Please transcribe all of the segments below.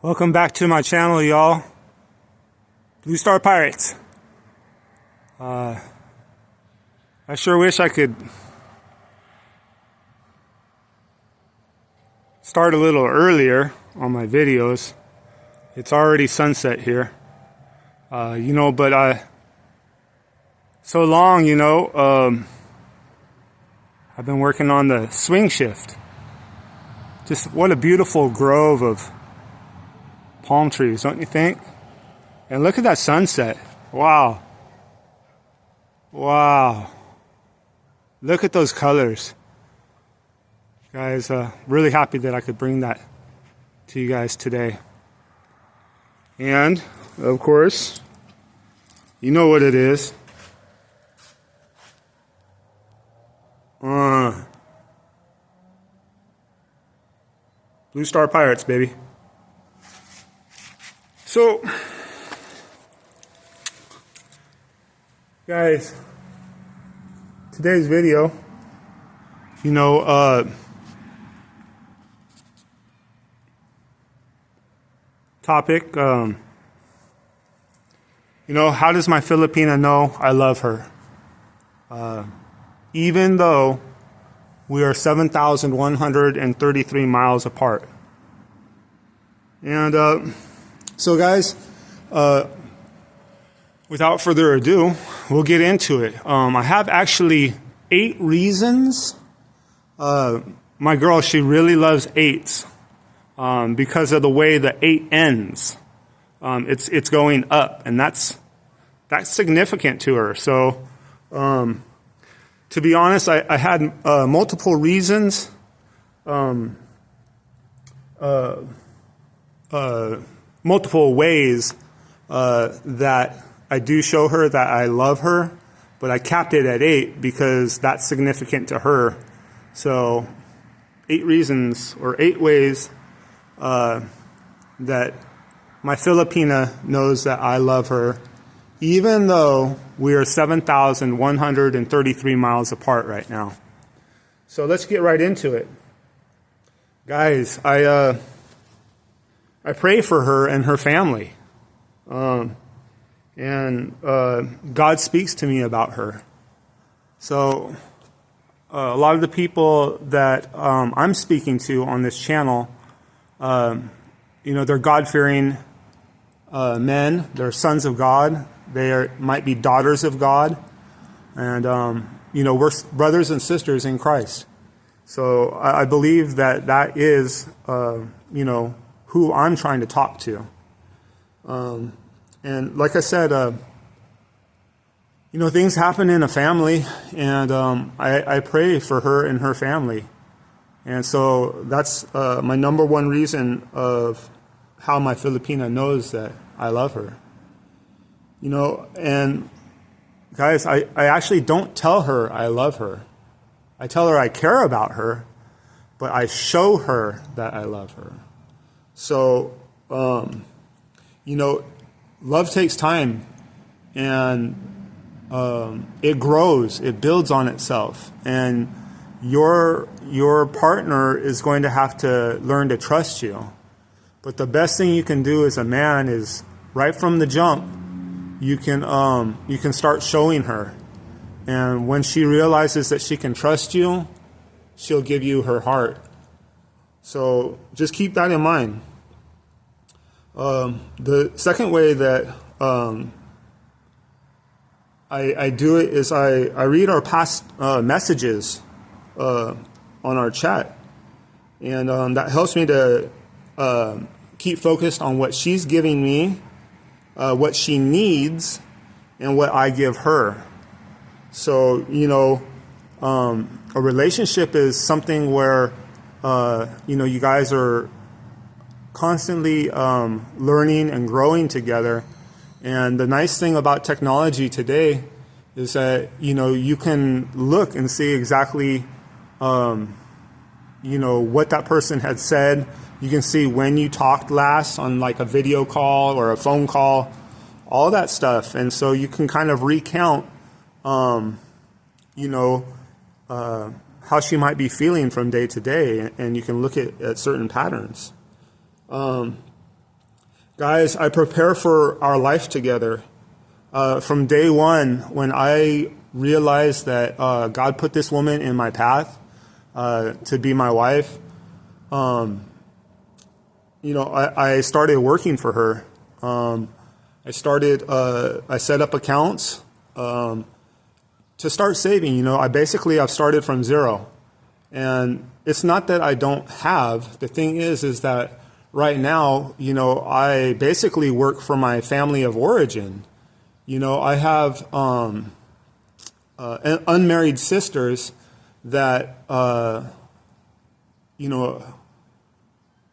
Welcome back to my channel, y'all. Blue Star Pirates. I sure wish I could start a little earlier on my videos. It's already sunset here. But so long, I've been working on the swing shift. Just what a beautiful grove of palm trees, don't you think? And look at that sunset. Wow. Wow. Look at those colors. Guys, really happy that I could bring that to you guys today. And, of course, you know what it is. Blue Star Pirates, baby. So, guys, today's video, topic, how does my Filipina know I love her? Even though we are 7,133 miles apart. And, so guys, without further ado, we'll get into it. I have actually 8 reasons. My girl, she really loves 8s because of the way the 8 ends. It's going up, and that's significant to her. So, to be honest, I had multiple reasons. Multiple ways that I do show her that I love her, but I capped it at 8 because that's significant to her. So 8 reasons or 8 ways that my Filipina knows that I love her, even though we are 7,133 miles apart right now. So let's get right into it. Guys, I pray for her and her family. God speaks to me about her. So a lot of the people that I'm speaking to on this channel, they're God-fearing men. They're sons of God. Might be daughters of God. And, we're brothers and sisters in Christ. So I believe that is, who I'm trying to talk to. And like I said, things happen in a family, and I pray for her and her family. And so that's my number one reason of how my Filipina knows that I love her. And guys, I actually don't tell her I love her. I tell her I care about her, but I show her that I love her. So, love takes time, and it grows, it builds on itself, and your partner is going to have to learn to trust you. But the best thing you can do as a man is right from the jump, you can start showing her, and when she realizes that she can trust you, she'll give you her heart. So just keep that in mind. The second way that I do it is I read our past messages on our chat, and that helps me to keep focused on what she's giving me, what she needs, and what I give her. So, a relationship is something where you guys are constantly learning and growing together. And the nice thing about technology today is that, you can look and see exactly, what that person had said. You can see when you talked last on like a video call or a phone call, all that stuff. And so you can kind of recount, how she might be feeling from day to day, and you can look at certain patterns. Guys, I prepare for our life together. From day one, when I realized that God put this woman in my path to be my wife, I started working for her. I set up accounts to start saving. I've started from zero. And it's not that I don't have. The thing is that right now, I basically work for my family of origin. I have unmarried sisters that, I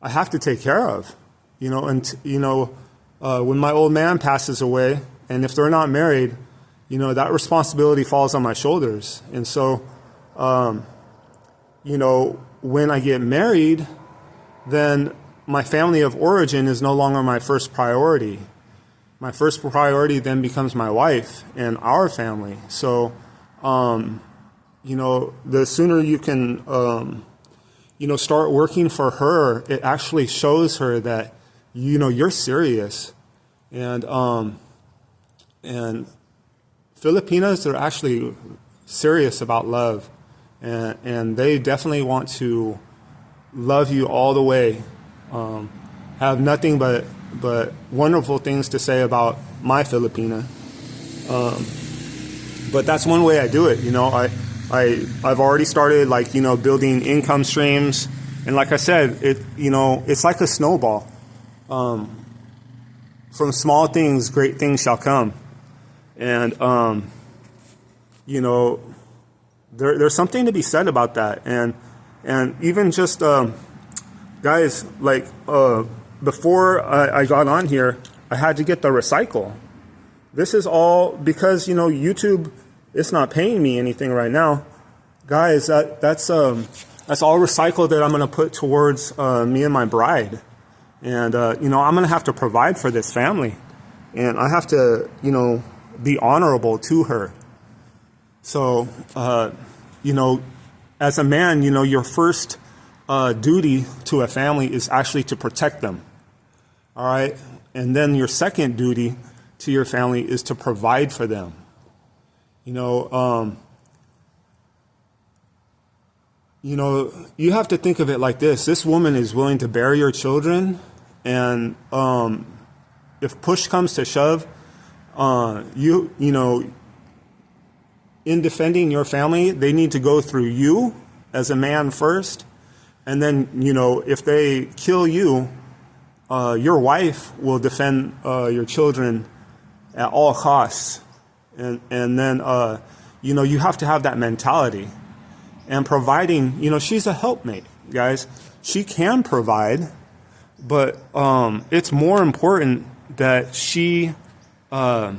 have to take care of, when my old man passes away, and if they're not married, that responsibility falls on my shoulders. And so, when I get married, then my family of origin is no longer my first priority. My first priority then becomes my wife and our family. So, the sooner you can, start working for her, it actually shows her that, you're serious. And Filipinos are actually serious about love. And they definitely want to love you all the way. Have nothing but wonderful things to say about my Filipina. But that's one way I do it. I've already started building income streams. And like I said, it's like a snowball. From small things, great things shall come. And, there's something to be said about that. And even just, guys, before I got on here, I had to get the recycle. This is all because, YouTube, it's not paying me anything right now. Guys, that's all recycle that I'm going to put towards me and my bride. And, I'm going to have to provide for this family. And I have to, be honorable to her. So, as a man, your first duty to a family is actually to protect them. All right? And then your second duty to your family is to provide for them. You have to think of it like this. This woman is willing to bear your children, and if push comes to shove, in defending your family, they need to go through you as a man first. And then, if they kill you, your wife will defend your children at all costs. And then, you have to have that mentality. And providing, she's a helpmate, guys. She can provide, but it's more important that she, that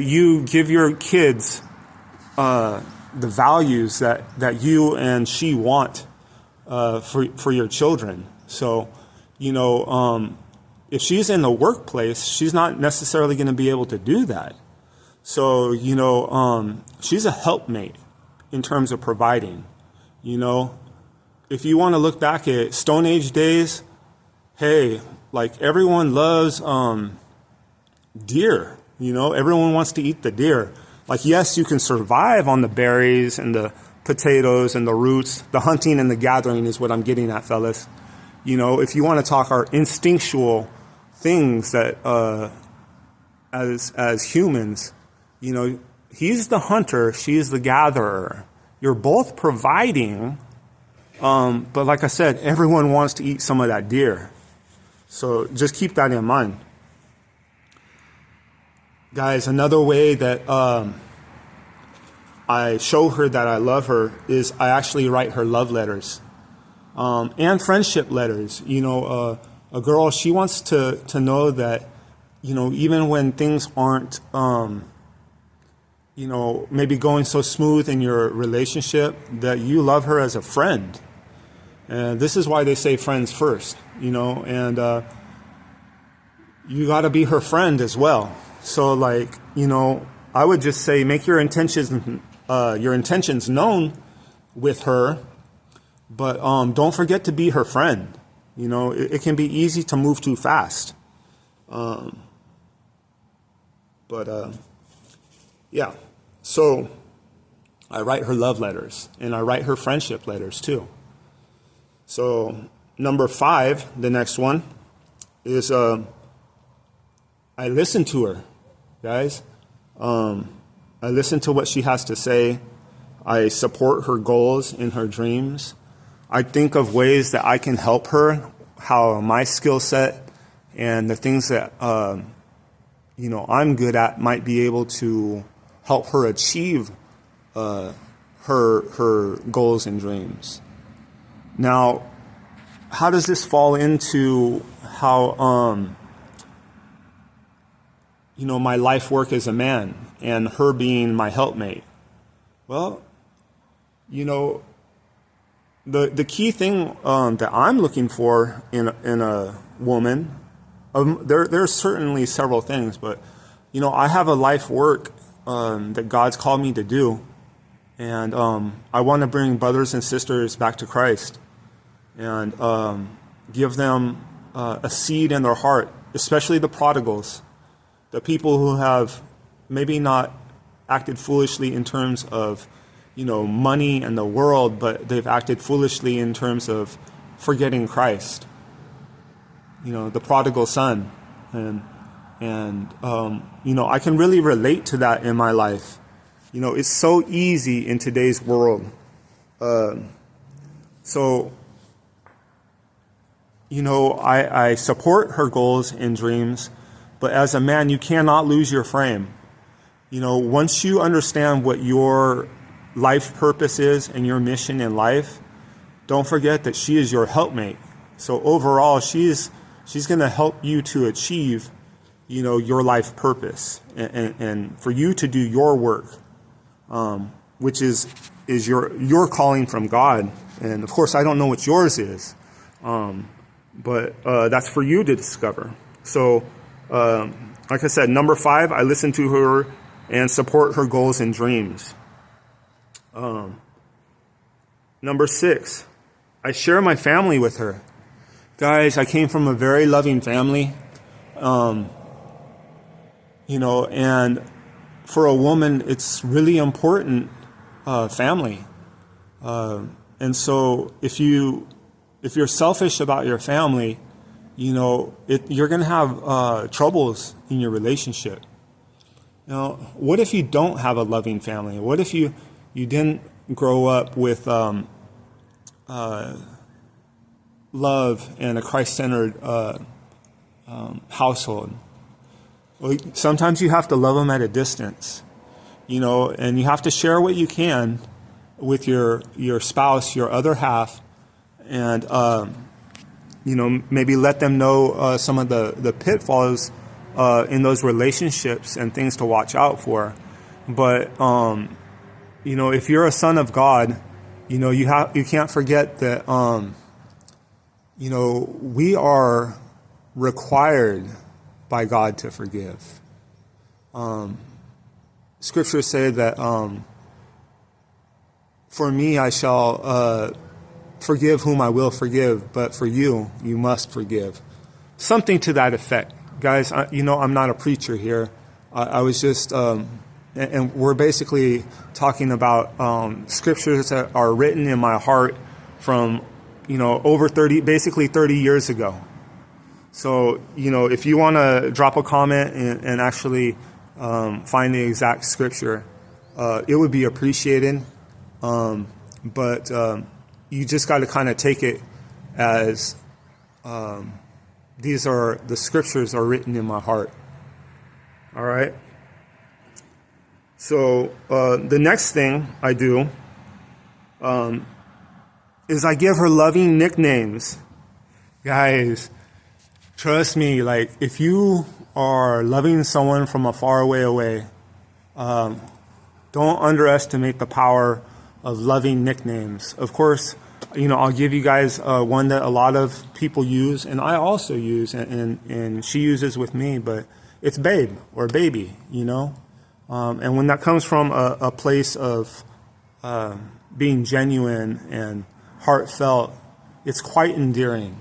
you give your kids the values that you and she want for your children. So, if she's in the workplace, she's not necessarily going to be able to do that. So, she's a helpmate in terms of providing. If you want to look back at Stone Age days, hey, everyone loves deer. Everyone wants to eat the deer. Yes, you can survive on the berries and the potatoes and the roots. The hunting and the gathering is what I'm getting at, fellas. If you want to talk our instinctual things that as humans, he's the hunter, she's the gatherer. You're both providing, but like I said, everyone wants to eat some of that deer. So just keep that in mind. Guys, another way that I show her that I love her is I actually write her love letters and friendship letters. A girl, she wants to know that, even when things aren't, maybe going so smooth in your relationship, that you love her as a friend. And this is why they say friends first, and you got to be her friend as well. So I would just say make your intentions known with her, but don't forget to be her friend. You know, it can be easy to move too fast. Yeah. So I write her love letters, and I write her friendship letters too. So number 5, the next one, is I listen to her, guys. I listen to what she has to say. I support her goals and her dreams. I think of ways that I can help her, how my skill set and the things that I'm good at might be able to help her achieve her goals and dreams. Now, how does this fall into how my life work as a man and her being my helpmate? Well, the key thing that I'm looking for in a woman, there's certainly several things, but I have a life work that God's called me to do, and I want to bring brothers and sisters back to Christ and give them a seed in their heart, especially the prodigals, the people who have maybe not acted foolishly in terms of money and the world, but they've acted foolishly in terms of forgetting Christ. The prodigal son, and I can really relate to that in my life. It's so easy in today's world. I support her goals and dreams, but as a man, you cannot lose your frame. Once you understand what your life purpose is and your mission in life, don't forget that she is your helpmate. So overall, she's going to help you to achieve, your life purpose and for you to do your work, which is your calling from God. And of course, I don't know what yours is, but that's for you to discover. So, like I said, number 5, I listen to her and support her goals and dreams. Number 6, I share my family with her. Guys, I came from a very loving family, and for a woman, it's really important, family. And so if you're selfish about your family, you're going to have troubles in your relationship. What if you don't have a loving family? What if you didn't grow up with love and a Christ-centered household? Well, sometimes you have to love them at a distance, and you have to share what you can with your spouse, your other half, and maybe let them know some of the pitfalls in those relationships and things to watch out for. But if you're a son of God, you can't forget that we are required by God to forgive. Scriptures say that for me I shall forgive whom I will forgive, but for you must forgive. Something to that effect. Guys, I'm not a preacher here. I was just, and we're basically talking about scriptures that are written in my heart from, over 30 years ago. So, if you want to drop a comment and actually find the exact scripture, it would be appreciated. But you just got to kind of take it as the scriptures are written in my heart. All right. So the next thing I do is I give her loving nicknames. Guys, trust me, like if you are loving someone from a far away, don't underestimate the power of loving nicknames. Of course, I'll give you guys one that a lot of people use, and I also use, and she uses with me, but it's babe or baby, and when that comes from a place of being genuine and heartfelt, it's quite endearing.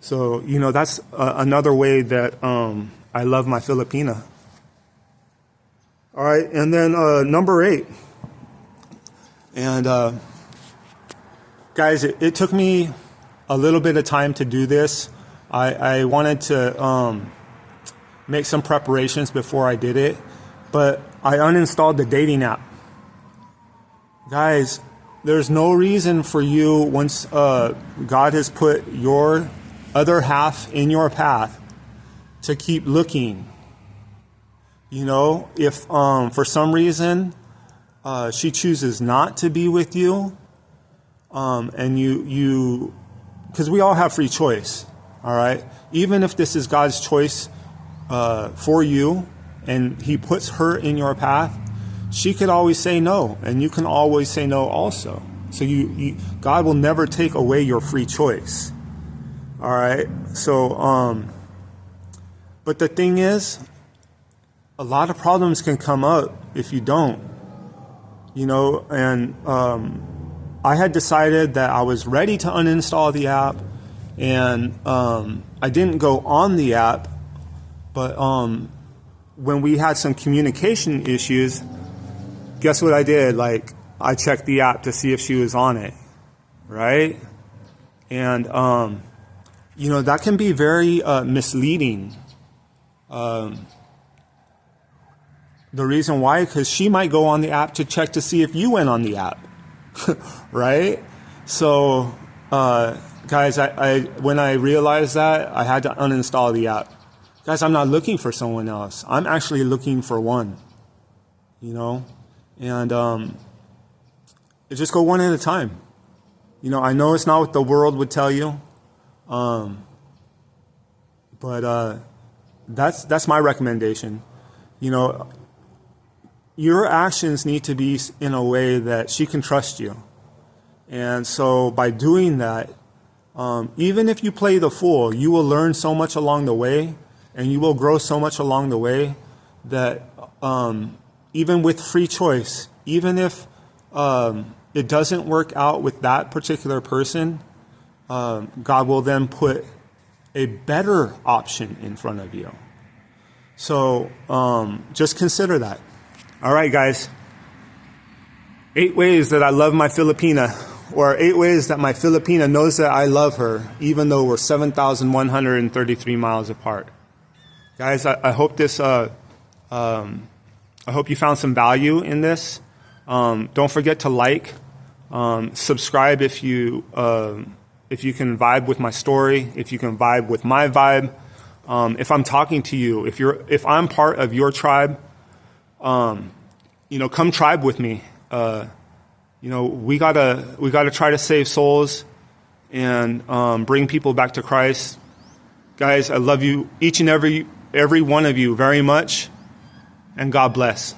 So, that's another way that I love my Filipina. All right, and then number 8. And guys, it took me a little bit of time to do this. I wanted to make some preparations before I did it, but I uninstalled the dating app. Guys, there's no reason for you, once God has put your other half in your path, to keep looking. If for some reason she chooses not to be with you, and you, because we all have free choice, all right? Even if this is God's choice for you, and he puts her in your path, she could always say no, and you can always say no also. So God will never take away your free choice. All right. So, but the thing is, a lot of problems can come up if you don't, and I had decided that I was ready to uninstall the app, and I didn't go on the app, but when we had some communication issues, guess what I did? I checked the app to see if she was on it, right? And, that can be very misleading. The reason why, because she might go on the app to check to see if you went on the app, right? So, guys, when I realized that, I had to uninstall the app. Guys, I'm not looking for someone else. I'm actually looking for one, and just go one at a time. I know it's not what the world would tell you, but that's my recommendation. Your actions need to be in a way that she can trust you. And so by doing that, even if you play the fool, you will learn so much along the way, and you will grow so much along the way that even with free choice, even if it doesn't work out with that particular person, God will then put a better option in front of you. So just consider that. All right, guys. 8 ways that I love my Filipina, or 8 ways that my Filipina knows that I love her, even though we're 7,133 miles apart. Guys, I hope this. I hope you found some value in this. Don't forget to like, subscribe if you can vibe with my story, if you can vibe with my vibe. If I'm talking to you, if I'm part of your tribe, come tribe with me. We gotta try to save souls and bring people back to Christ. Guys, I love you, each and every one of you very much, and God bless.